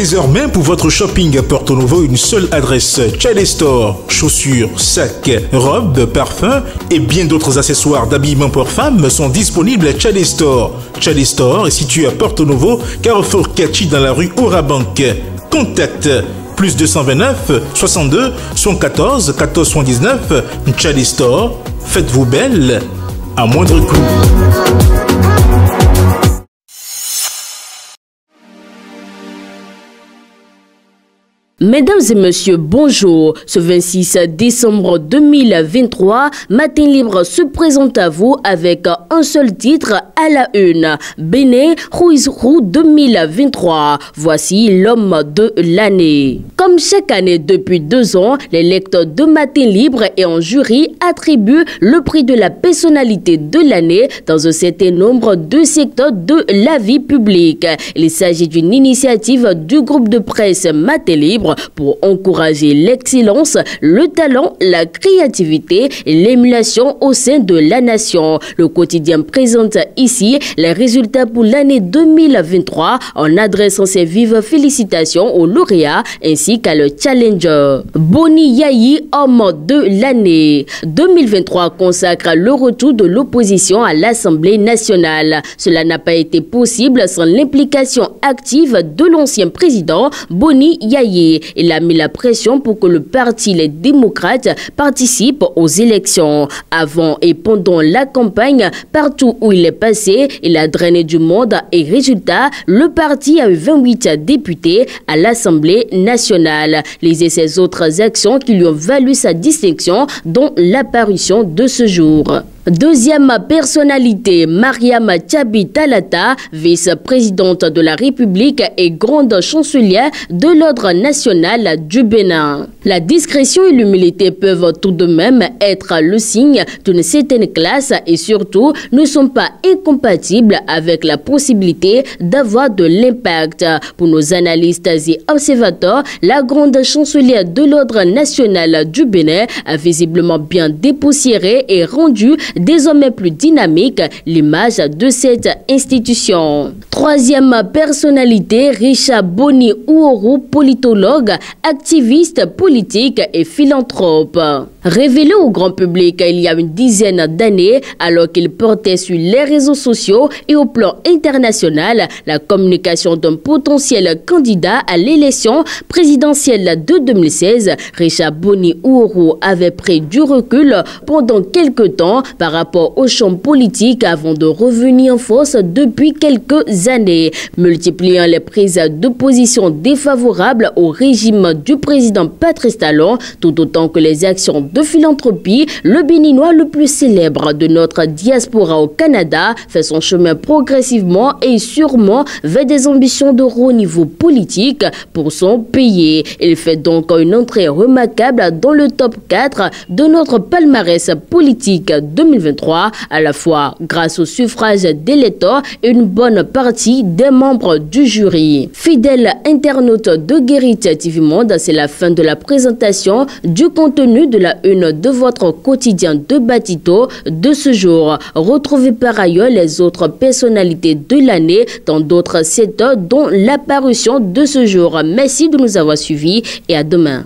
Désormais, pour votre shopping à Porto Novo, une seule adresse: Tchadé Store. Chaussures, sacs, robes, parfums et bien d'autres accessoires d'habillement pour femmes sont disponibles à Tchadé Store. Tchadé Store est situé à Porto Novo, carrefour Kachi dans la rue Orabank. Contact plus 229 62 114 14 79. Tchadé Store, faites-vous belle à moindre coût. Mesdames et messieurs, bonjour. Ce 26 décembre 2023, Matin Libre se présente à vous avec un seul titre à la une. Bénin Ruizrou 2023. Voici l'homme de l'année. Comme chaque année depuis 2 ans, les lecteurs de Matin Libre et en jury attribuent le prix de la personnalité de l'année dans un certain nombre de secteurs de la vie publique. Il s'agit d'une initiative du groupe de presse Matin Libre pour encourager l'excellence, le talent, la créativité et l'émulation au sein de la nation. Le quotidien présente ici les résultats pour l'année 2023 en adressant ses vives félicitations aux lauréats ainsi qu'à le challenger. Boni Yayi, homme de l'année. 2023 consacre le retour de l'opposition à l'Assemblée nationale. Cela n'a pas été possible sans l'implication active de l'ancien président Boni Yayi. Il a mis la pression pour que le parti Les Démocrates participe aux élections. Avant et pendant la campagne, partout où il est passé, il a drainé du monde et résultat, le parti a eu 28 députés à l'Assemblée nationale. Lisez ces autres actions qui lui ont valu sa distinction, dont l'apparition de ce jour. Deuxième personnalité, Mariam Tchabi Talata, vice-présidente de la République et grande chancelière de l'ordre national du Bénin. La discrétion et l'humilité peuvent tout de même être le signe d'une certaine classe et surtout ne sont pas incompatibles avec la possibilité d'avoir de l'impact. Pour nos analystes et observateurs, la grande chancelière de l'ordre national du Bénin a visiblement bien dépoussiéré et rendu désormais plus dynamique l'image de cette institution. Troisième personnalité, Richard Boni Ouourou, politologue, activiste politique et philanthrope. Révélé au grand public il y a une dizaine d'années, alors qu'il portait sur les réseaux sociaux et au plan international la communication d'un potentiel candidat à l'élection présidentielle de 2016, Richard Boni Ouourou avait pris du recul pendant quelques temps par rapport au champ politique avant de revenir en force depuis quelques années, multipliant les prises de position défavorables au régime du président Patrice Talon, tout autant que les actions de philanthropie. Le Béninois le plus célèbre de notre diaspora au Canada fait son chemin progressivement et sûrement vers des ambitions de haut niveau politique pour son pays. Il fait donc une entrée remarquable dans le top 4 de notre palmarès politique 2023, à la fois grâce au suffrage des lecteurs et une bonne partie des membres du jury. Fidèles internautes de Guérit TV Monde, c'est la fin de la présentation du contenu de la une de votre quotidien de Batito de ce jour. Retrouvez par ailleurs les autres personnalités de l'année dans d'autres secteurs dont l'apparition de ce jour. Merci de nous avoir suivis et à demain.